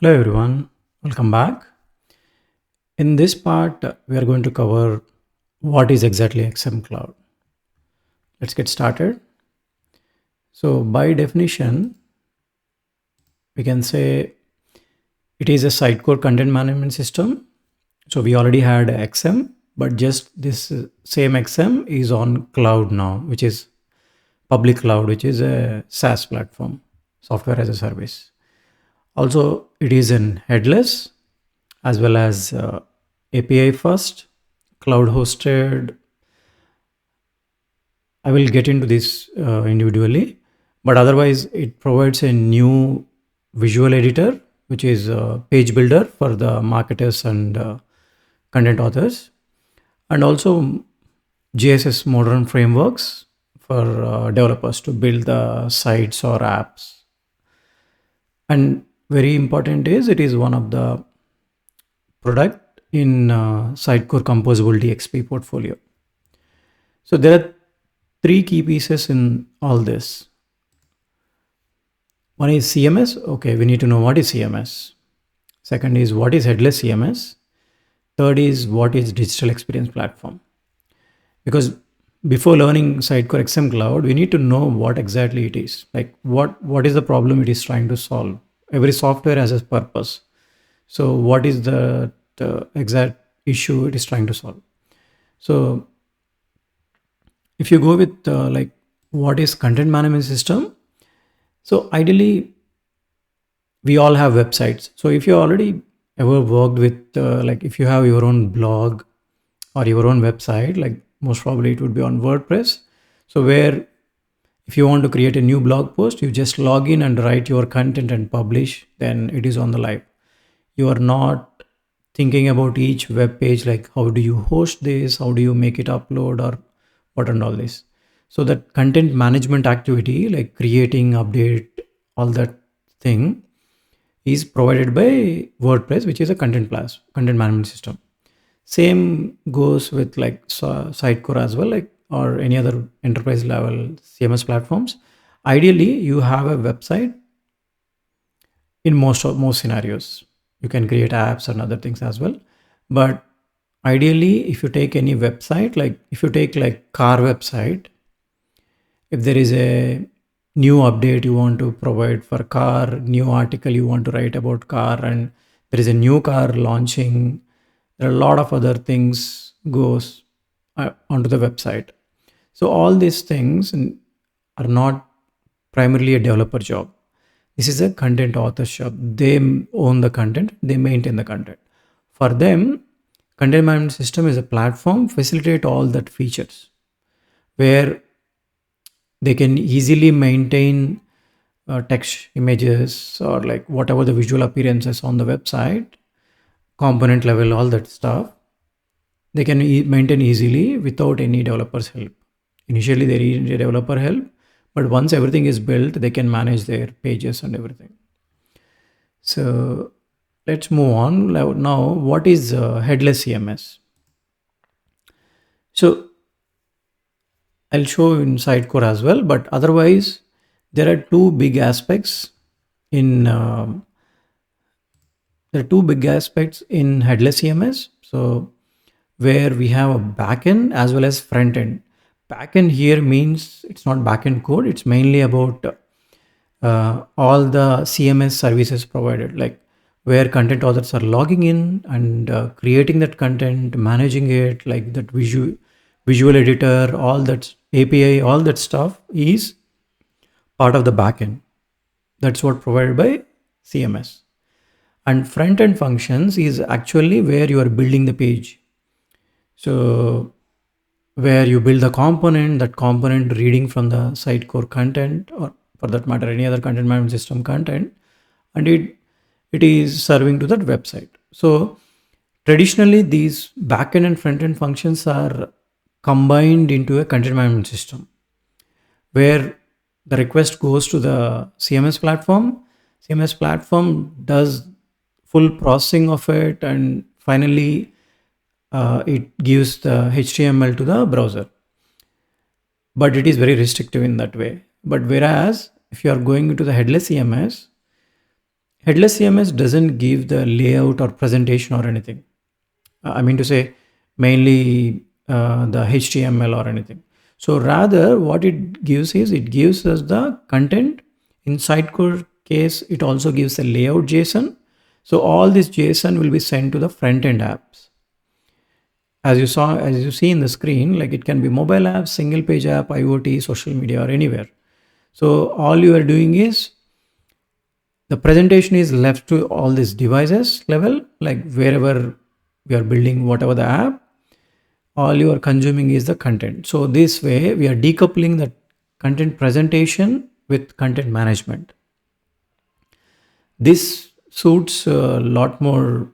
Hello everyone, welcome back. In this part, we are going to cover what is exactly XM Cloud. Let's get started. So, by definition, we can say it is a Sitecore content management system. So, we already had XM, but just this same XM is on cloud now, which is public cloud, which is a SaaS platform, software as a service. Also, it is in headless as well as API first, cloud hosted. I will get into this individually, but otherwise, it provides a new visual editor, which is a page builder for the marketers and content authors, and also JSS modern frameworks for developers to build the sites or apps. And very important is it is one of the product in Sitecore Composable DXP portfolio. So there are three key pieces in all this. One is CMS. Okay, we need to know what is CMS. Second is what is headless CMS. Third is what is digital experience platform. Because before learning Sitecore XM Cloud, we need to know what exactly it is. Like what is the problem it is trying to solve. Every software has a purpose. So what is the exact issue it is trying to solve? So if you go with like what is content management system, so ideally we all have websites. So if you already ever worked with like if you have your own blog or your own website, like most probably it would be on WordPress. So where if you want to create a new blog post, you just log in and write your content and publish, then it is on the live. You are not thinking about each web page, like how do you host this, how do you make it upload, or what and all this. So that content management activity, like creating, update, all that thing is provided by WordPress, which is a content management system. Same goes with like Sitecore as well, like or any other enterprise level CMS platforms. Ideally, you have a website in most scenarios. You can create apps and other things as well. But ideally, if you take any website, like if you take like car website, if there is a new update you want to provide for car, new article you want to write about car, and there is a new car launching, there are a lot of other things goes onto the website. So all these things are not primarily a developer job. This is a content author shop. They own the content, they maintain the content. For them, content management system is a platform facilitate all that features where they can easily maintain text, images, or like whatever the visual appearances on the website, component level, all that stuff. They can maintain easily without any developer's help. Initially, they need a developer help, but once everything is built, they can manage their pages and everything. So let's move on. Now, what is headless CMS? So I'll show in Sitecore as well, but otherwise, there are two big aspects in there are two big aspects in headless CMS. So where we have a backend as well as front end. Backend here means it's not backend code. It's mainly about all the CMS services provided, like where content authors are logging in and creating that content, managing it, like that visual editor, all that API, all that stuff is part of the backend. That's what provided by CMS. And front end functions is actually where you are building the page. So where you build the component, that component reading from the Sitecore content, or for that matter, any other content management system content, and it is serving to that website. So traditionally, these backend and front end functions are combined into a content management system where the request goes to the CMS platform. CMS platform does full processing of it, and finally it gives the HTML to the browser. But it is very restrictive in that way. But whereas if you are going into the headless CMS, Headless CMS doesn't give the layout or presentation or anything. I mean to say, mainly the HTML or anything. So rather, what it gives is it gives us the content. In Sitecore case, it also gives a layout JSON. So all this JSON will be sent to the front end apps. As you see in the screen, like it can be mobile app, single page app, IoT, social media, or anywhere. So all you are doing is the presentation is left to all these devices level, like wherever we are building whatever the app, all you are consuming is the content. So this way we are decoupling the content presentation with content management. This suits a lot more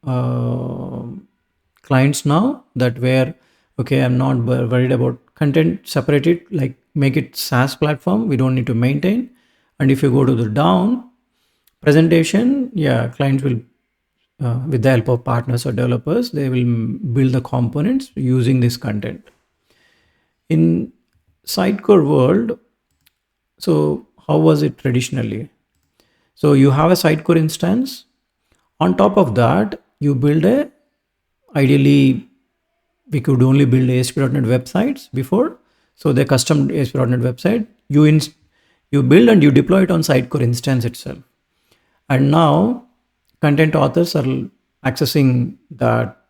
uh, clients now, that where, okay, I'm not worried about content, separate it, like make it SaaS platform, we don't need to maintain. And if you go to the down presentation, yeah, clients will with the help of partners or developers, they will build the components using this content. In Sitecore world, so how was it traditionally? So you have a Sitecore instance. On top of that, you build a, ideally, we could only build ASP.NET websites before. So the custom ASP.NET website, you build and you deploy it on Sitecore instance itself. And now content authors are accessing that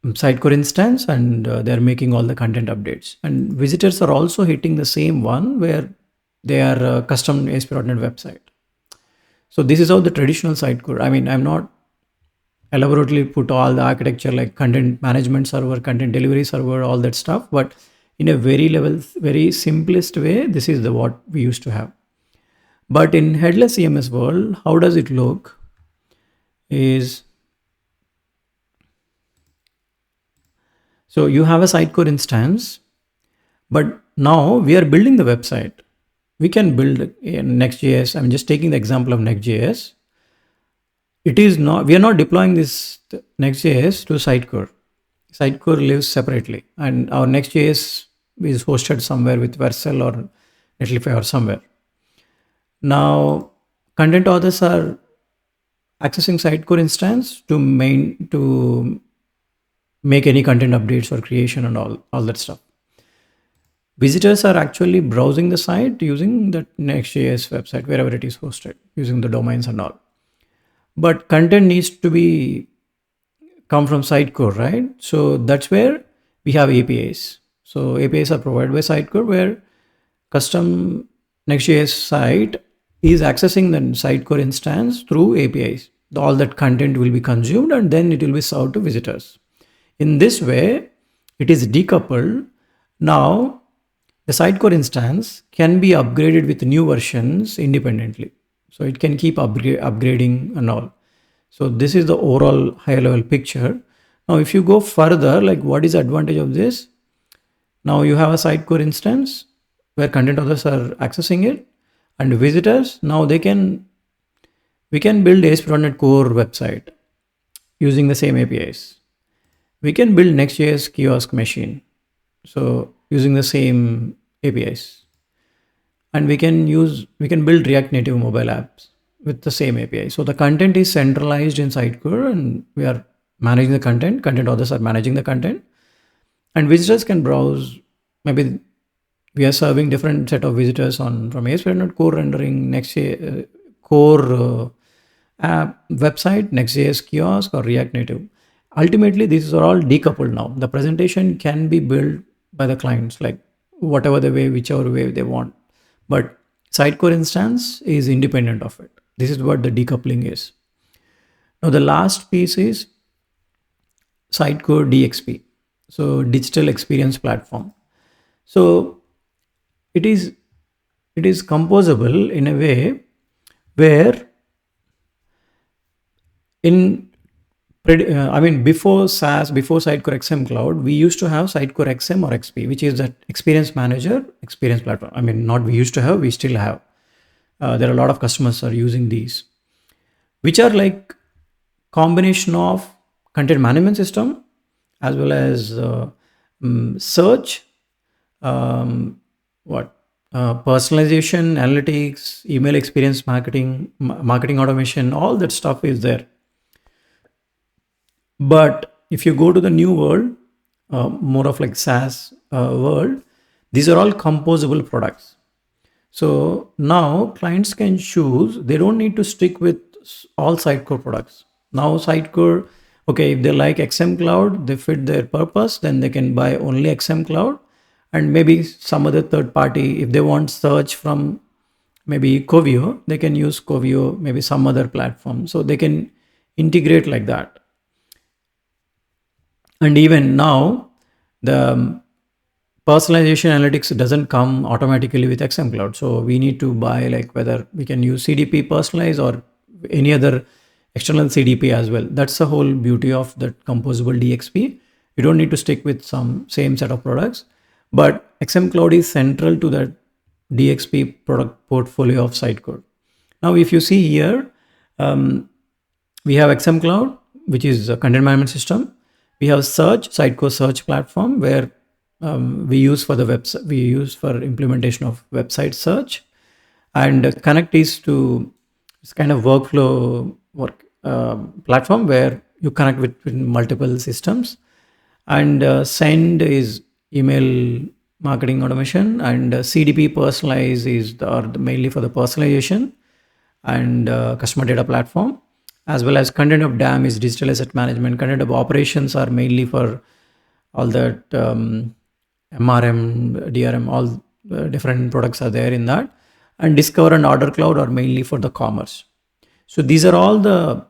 Sitecore instance, and they're making all the content updates. And visitors are also hitting the same one where they are custom ASP.NET website. So this is how the traditional Sitecore. I mean, I'm not elaborately put all the architecture like content management server, content delivery server, all that stuff, but in a very simplest way, this is the what we used to have. But in headless CMS world, how does it look? Is so you have a Sitecore instance, but now we are building the website. We can build in Next.js. I'm just taking the example of Next.js. It is not, we are not deploying this Next.js to Sitecore. Sitecore lives separately, and our Next.js is hosted somewhere with Vercel or Netlify or somewhere. Now, content authors are accessing Sitecore instance to make any content updates or creation and all that stuff. Visitors are actually browsing the site using the Next.js website, wherever it is hosted, using the domains and all. But content needs to be come from Sitecore, right? So that's where we have APIs. So APIs are provided by Sitecore, where custom Next.js site is accessing the Sitecore instance through APIs. All that content will be consumed and then it will be served to visitors. In this way, it is decoupled. Now, the Sitecore instance can be upgraded with new versions independently. So it can keep upgrading and all. So this is the overall high level picture. Now, if you go further, like what is the advantage of this? Now you have a Sitecore instance where content authors are accessing it, and visitors, now we can build ASP.NET Core website using the same APIs. We can build Next.js kiosk machine, so using the same APIs. And we can build React Native mobile apps with the same API. So the content is centralized in Sitecore, and we are managing the content. Content authors are managing the content, and visitors can browse. Maybe we are serving different set of visitors on from ASP.NET Core rendering, Next.js Core app website, Next.js kiosk, or React Native. Ultimately, these are all decoupled now. The presentation can be built by the clients, like whichever way they want. But Sitecore instance is independent of it. This is what the decoupling is. Now the last piece is Sitecore DXP, so digital experience platform. So it is composable in a way where before SaaS, before Sitecore XM Cloud, we used to have Sitecore XM or XP, which is that experience manager, experience platform. I mean, not we used to have, we still have. There are a lot of customers are using these, which are like combination of content management system as well as search, personalization, analytics, email experience marketing, marketing automation, all that stuff is there. But if you go to the new world, more of like SaaS world, these are all composable products. So now clients can choose, they don't need to stick with all Sitecore products. Now Sitecore, okay, if they like XM Cloud, they fit their purpose, then they can buy only XM Cloud and maybe some other third party. If they want search from maybe Covio, they can use Covio, maybe some other platform. So they can integrate like that. And even now, the personalization analytics doesn't come automatically with XM Cloud. So we need to buy like whether we can use CDP personalize or any other external CDP as well. That's the whole beauty of that composable DXP. You don't need to stick with some same set of products, but XM Cloud is central to that DXP product portfolio of Sitecore. Now, if you see here, we have XM Cloud, which is a content management system. We have Search, Sitecore Search platform, where we use for the website, we use for implementation of website search, and Connect is to it's kind of workflow work platform where you connect with multiple systems, and Send is email marketing automation, and CDP Personalize is mainly for the personalization and customer data platform, as well as Content Hub DAM is digital asset management. Content Hub operations are mainly for all that MRM, DRM, all different products are there in that. And Discover and Order Cloud are mainly for the commerce. So these are all the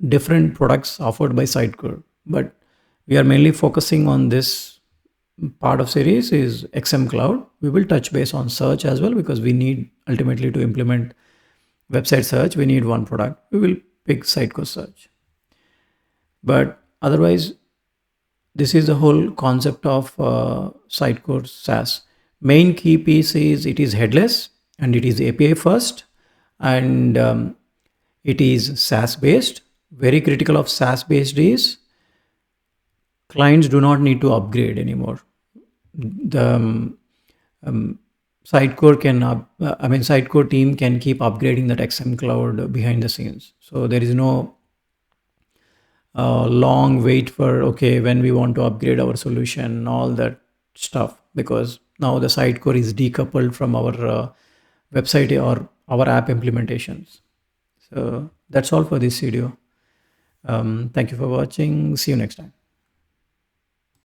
different products offered by Sitecore. But we are mainly focusing on this part of series is XM Cloud. We will touch base on search as well because we need ultimately to implement website search. We need one product. We will pick Sitecore search. But otherwise, this is the whole concept of Sitecore SaaS. Main key piece is it is headless and it is API first, and it is SaaS based. Very critical of SaaS based is clients do not need to upgrade anymore. The Sitecore can, Sitecore team can keep upgrading that XM Cloud behind the scenes. So there is no long wait for okay when we want to upgrade our solution, all that stuff, because now the Sitecore is decoupled from our website or our app implementations. So that's all for this video. Thank you for watching. See you next time.